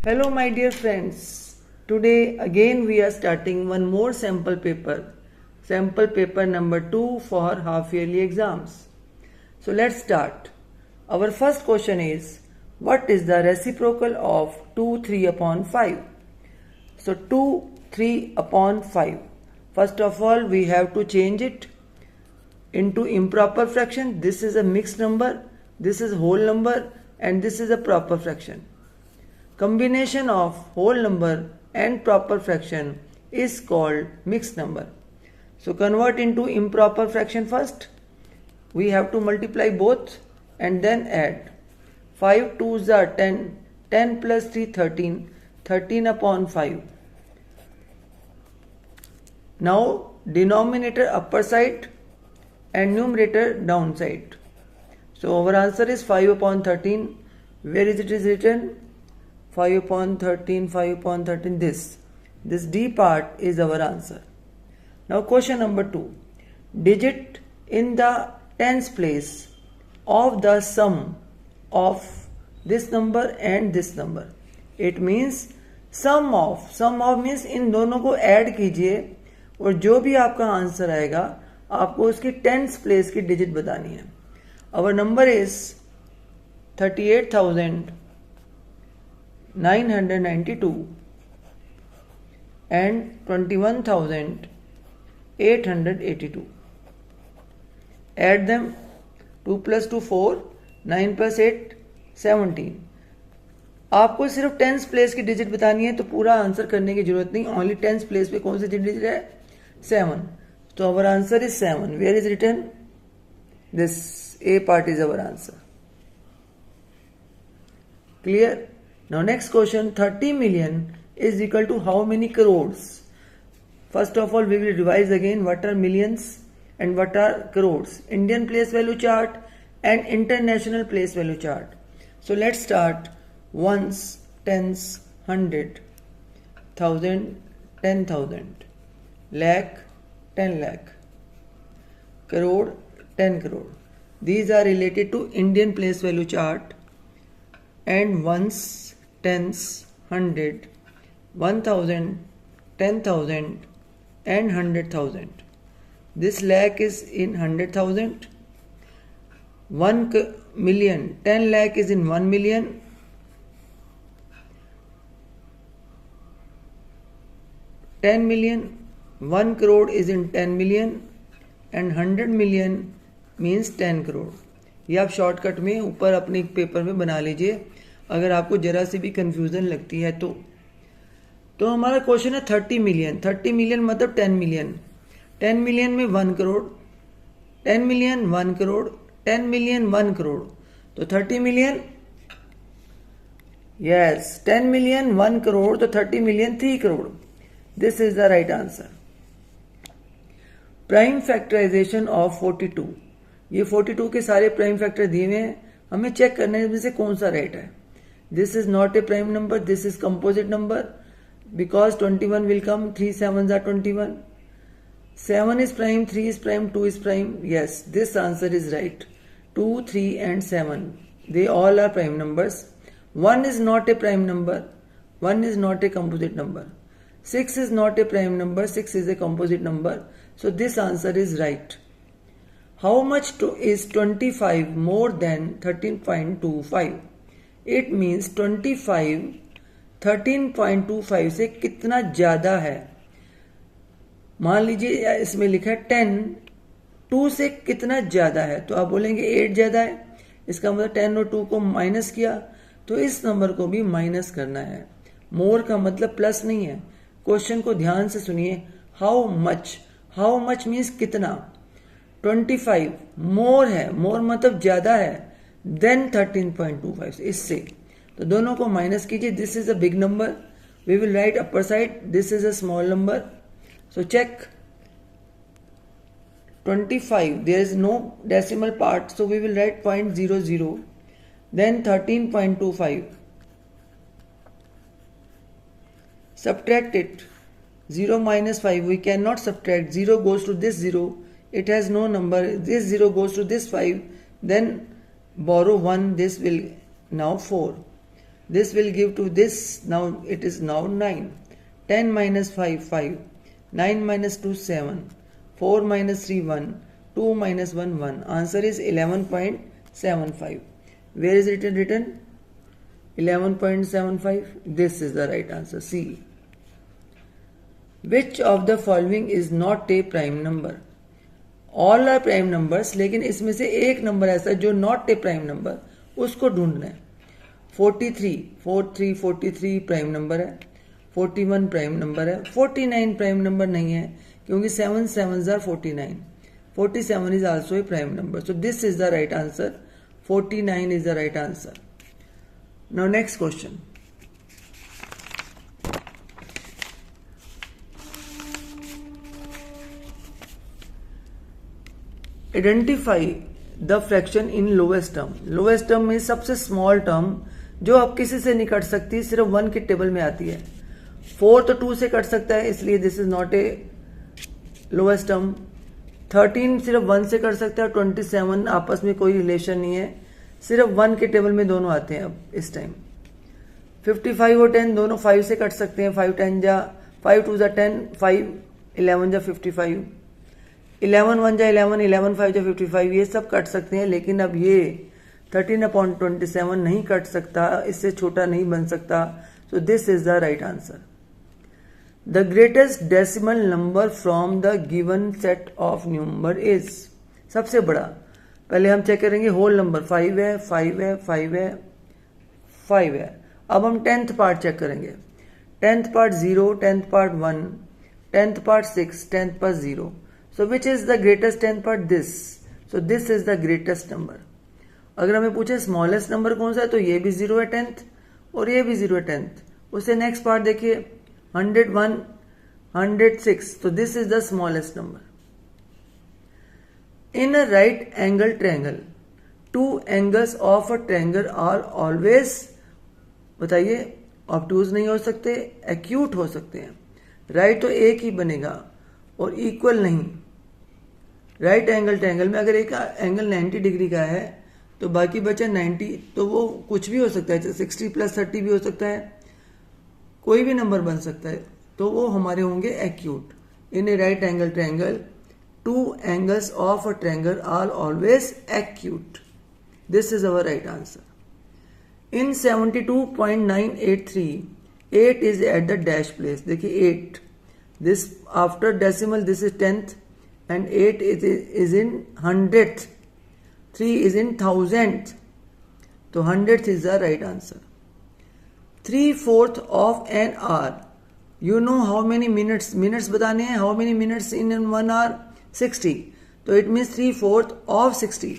Hello my dear friends. Today again we are starting one more sample paper number 2 for half yearly exams. So let's start. Our first question is, what is the reciprocal of 2 3 upon 5? So 2 3 upon 5. First of all we have to change it into improper fraction. This is a mixed number, this is whole number and this is a proper fraction. Combination of whole number and proper fraction is called mixed number. So convert into improper fraction first. We have to multiply both and then add. 5 2s are 10, 10 plus 3 13, 13 upon 5. Now denominator upper side and numerator downside. So our answer is 5 upon 13. Where is it is written? 5 upon 13, 5 upon 13, this D part is our answer. Now question number 2. Digit in the tens place of the sum of this number and this number. It means sum of means इन दोनों को add कीजिए और जो भी आपका answer आएगा आपको उसकी टेंस प्लेस की डिजिट बतानी है. Our number is 38,992 and 21,882. Add them. 2 plus 2 4, 9 plus 8 17. आपको सिर्फ टेंस प्लेस की डिजिट बतानी है तो पूरा आंसर करने की जरूरत नहीं. ओनली टेंस प्लेस पे कौन सी डिजिट है? 7. तो our answer is 7. Where is written? This A part is our answer. Clear? Now next question, 30 million is equal to how many crores? First of all we will revise again what are millions and what are crores. Indian place value chart and international place value chart. So let's start. Ones, tens, hundred, thousand, 10,000, lakh, 10 lakh, crore, 10 crore. These are related to Indian place value chart. And ones, tens, hundred, 1,000, 10,000 and 100,000. This lakh is in 100,000. 1 million, 10 lakh is in 1 million. 10 million, 1 crore is in 10 million and 100 million means 10 crore. ये आप shortcut में ऊपर अपने paper में बना लीजिए अगर आपको जरा सी भी कंफ्यूजन लगती है तो हमारा क्वेश्चन है 30 मिलियन. 30 मिलियन मतलब 10 मिलियन. 10 मिलियन में 1 करोड़, 10 मिलियन 1 करोड़, 10 मिलियन 1 करोड़. तो 30 मिलियन, यस 10 मिलियन 1 करोड़ तो 30 million 3 crore. This is the right answer. Prime factorisation of 42. ये 42 के सारे प्राइम फैक्टर दिए हुए हैं, हमें चेक करना है इनमें से कौन सा राइट है. This is not a prime number, this is composite number because 21 will come. 3 7s are 21. 7 is prime, 3 is prime, 2 is prime. Yes, this answer is right. 2, 3 and 7. They all are prime numbers. 1 is not a prime number. 1 is not a composite number. 6 is not a prime number. 6 is a composite number. So this answer is right. How much is 25 more than 13.25? It means 25 13.25 से कितना ज्यादा है. मान लीजिए इसमें लिखा है 10 2 से कितना ज्यादा है तो आप बोलेंगे 8 ज्यादा है. इसका मतलब 10 और 2 को माइनस किया तो इस नंबर को भी माइनस करना है. मोर का मतलब प्लस नहीं है. क्वेश्चन को ध्यान से सुनिए. हाउ मच मीन्स कितना. 25 मोर है, मोर मतलब ज्यादा है देन 13.25 इससे, तो दोनों को माइनस कीजिए. This is a big number, we will write upper side. This is a small number. So check 25. There is no decimal part, so we will write 0.00. Then 13.25. Subtract it. 0 minus 5. We cannot subtract. 0 goes to this 0. It has no number. This 0 goes to this 5. Then borrow 1. This will now 4. This will give to this. Now it is now 9. 10 minus 5, 5. 9 minus 2, 7. 4 minus 3, 1. 2 minus 1, 1. Answer is 11.75. Where is it written? 11.75. This is the right answer. C. Which of the following is not a prime number? All are prime numbers, लेकिन इसमें से एक number ऐसा जो not a prime number, उसको ढूंढना है. 43 prime number है. 41 प्राइम नंबर है. 49 प्राइम नंबर नहीं है क्योंकि 7 7s are 49. 47 is also a prime number. So this is the right answer. 49 is the right answer. Now next question. Identify the fraction in lowest term. Lowest term में सबसे small term जो अब किसी से नहीं कट सकती, सिर्फ 1 के टेबल में आती है. 4 तो 2 से कट सकता है, इसलिए this is not a lowest term. 13 सिर्फ 1 से कट सकता है. 27 आपस में कोई रिलेशन नहीं है, सिर्फ 1 के टेबल में दोनों आते हैं अब इस टाइम. 55 और 10 दोनों 5 से कट सकते हैं. 5 10 जा 5 2 जा 10, 5 11 जा 55, 11 1 जा 11, 11 5 जा 55. ये सब कट सकते हैं, लेकिन अब ये 13/27 नहीं कट सकता, इससे छोटा नहीं बन सकता. So this is the right answer. The greatest decimal number from the given set of number is. सबसे बड़ा पहले हम चेक करेंगे होल नंबर. 5 है, 5 है, 5 है, 5 है. अब हम 10th पार्ट चेक करेंगे. 10th part 0, 10th part 1, 10th part 6, 10th part 0. So which is the greatest 10th part? This. So this is the greatest number. अगर हमें पूछे स्मॉलेस्ट नंबर कौन सा है, तो ये भी 0 है 10th और ये भी 0 है 10th. उससे नेक्स्ट पार्ट देखिए 101, 106. तो this is the smallest number. In a right angle triangle, 2 angles of a triangle are always. बताइए, ऑब्टूज नहीं हो सकते, एक्यूट हो सकते हैं. राइट तो एक ही बनेगा और इक्वल नहीं. राइट एंगल ट्रायंगल में अगर एक एंगल 90 डिग्री का है तो बाकी बचा 90, तो वो कुछ भी हो सकता है. 60 + 30 भी हो सकता है, कोई भी नंबर बन सकता है. तो वो हमारे होंगे acute. In a right angle triangle, 2 angles of a triangle are always acute. This is our right answer. In 72.983, 8 is at the dash place. देखिए 8, this after decimal, this is 10th and 8 is in 100th. 3 is in 1000th. तो 100th is the right answer. 3/4 of an hour. You know how many minutes? Minutes बताने हैं. How many minutes in 1 hour? 60. तो it means 3/4 of 60.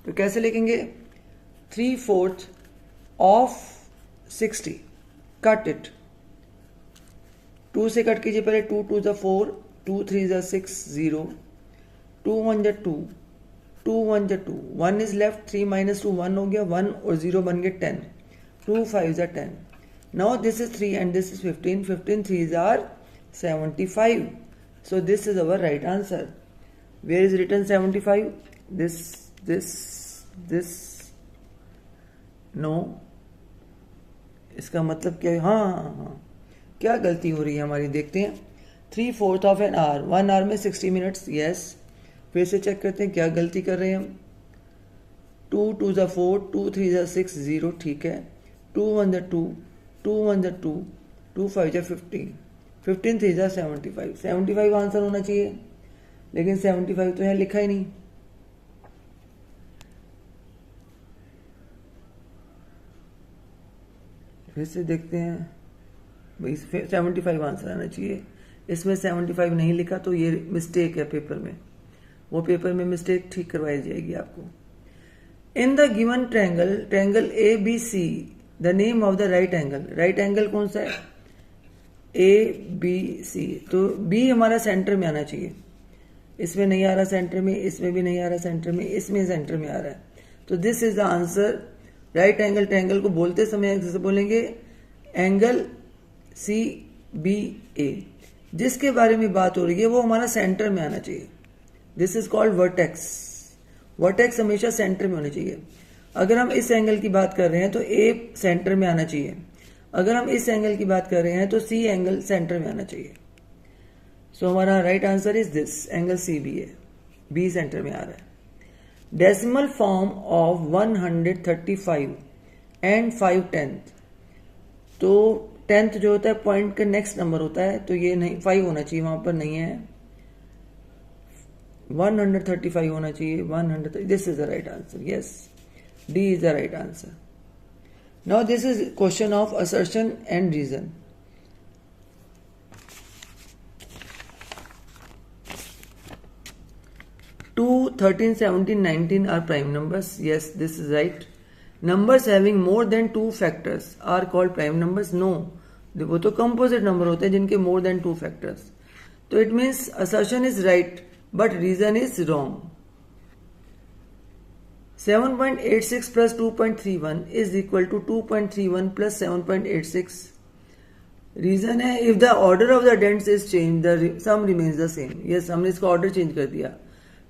तो कैसे लिखेंगे? 3/4 of 60. Cut it. 2 से cut कीजिए पहले. 2 2 is 4, 2 3 is 6, 0. 2 1 is 2. 2 1 is 2. 1 is left. 3 minus 2 1 हो गया. 1 और 0 बन गए 10. 2 5 is 10. Now this is 3 and this is 15. 15 3s are 75. So this is our right answer. Where is written 75? This. No. इसका मतलब क्या है? हाँ. क्या गलती हो रही है हमारी, देखते हैं. 3/4 of an hour. 1 hour में 60 minutes. Yes. फिर से चेक करते हैं क्या गलती कर रहे हैं हम. 2 2 is 4, 2 3 is 6, 0. ठीक है. 2 1 is 2, 2 1 is 2, 2 5 is 15, 15 3 is 75. 75 answer होना चाहिए, लेकिन 75 तो यहाँ लिखा ही नहीं. फिर से देखते हैं भाई. 75 आंसर आना चाहिए, इसमें 75 नहीं लिखा, तो ये मिस्टेक है पेपर में. वो पेपर में मिस्टेक ठीक करवाई जाएगी आपको. In the given triangle, triangle ABC, the name of the right angle. Right angle कौन सा है? ABC. तो B हमारा सेंटर में आना चाहिए. इसमें नहीं आ रहा सेंटर में, इसमें भी नहीं आ रहा सेंटर में, इसमें सेंटर में आ रहा है. तो this is the answer. Right angle triangle को बोलते समय जैसे बोलेंगे एंगल CBA. जिसके बारे में बात हो रही है वो हमारा सेंटर में आना चाहिए. This is called vertex. Vertex हमेशा सेंटर में होनी चाहिए. अगर हम इस एंगल की बात कर रहे हैं तो ए सेंटर में आना चाहिए, अगर हम इस एंगल की बात कर रहे हैं तो सी एंगल सेंटर में आना चाहिए। सो हमारा right answer is this, angle C B है, बी सेंटर में आ रहा है। डेसिमल फॉर्म ऑफ 135 एंड 5/10, तो 10th जो होता है पॉइंट का नेक्स्ट नंबर होता है, तो ये नहीं 5 होना चाहिए, वहां पर नहीं है, 135 होना चाहिए, 130, this is the right answer, yes, D is the right answer. Now this is question of assertion and reason. Two, 13, 17, 19 are prime numbers. Yes, this is right. Numbers having more than 2 factors are called prime numbers. No, वो तो composite number होते हैं जिनके more than 2 factors. तो it means assertion is right, but reason is wrong. 7.86 plus 2.31 is equal to 2.31 plus 7.86. Reason है if the order of the dents is changed, the sum remains the same. Yes, हमने इसका order change कर दिया,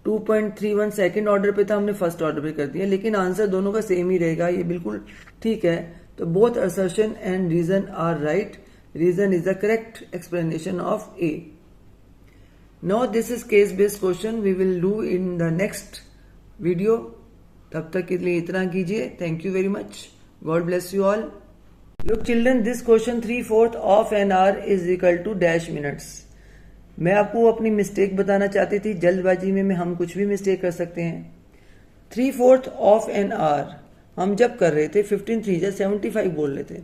2.31 second order पे था, हमने first order पे कर दिया, लेकिन आंसर दोनों का सेम ही रहेगा, ये बिल्कुल ठीक है। तो both assertion and reason are right, reason is the correct explanation of A. Now this is case based question, we will do in the next video. तब तक के लिए इतना कीजिए, thank you very much, god bless you all. Look children, this question 3/4 of an hour is equal to dash minutes. मैं आपको अपनी mistake बताना चाहती थी, जल्दबाजी में हम कुछ भी मिस्टेक कर सकते हैं। 3/4 ऑफ एन आवर हम जब कर रहे थे 15 3 जा 75 बोल रहे थे,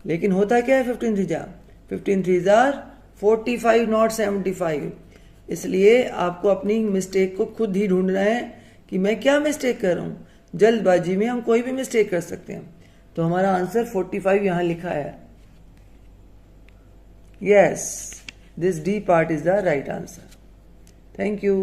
लेकिन होता क्या है 15 3 जा 45 नॉट 75। इसलिए आपको अपनी मिस्टेक को खुद ही ढूंढना है कि मैं क्या मिस्टेक कर रहा हूं। जल्दबाजी में हम कोई भी मिस्टेक कर सकते हैं, तो हमारा आंसर 45 यहां लिखा है, yes, this D part is the right answer. Thank you.